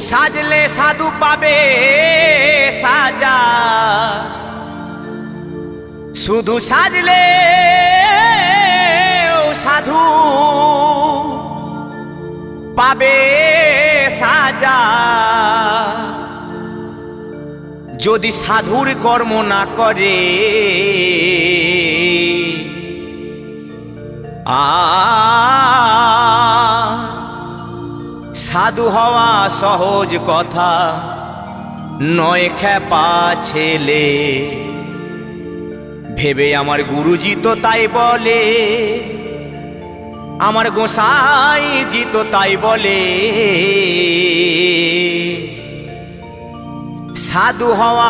সাজলে সাধু পাবে সাজা, শুধু সাজলে সাধু পাবে সাজা। যদি সাধুর কর্ম না করে সাধু হওয়া সহজ কথা নয় খেপা ছেলে। ভেবে আমার গুরুজি তো তাই বলে, আমার গোসাইজি তো তাই বলে, সাধু হওয়া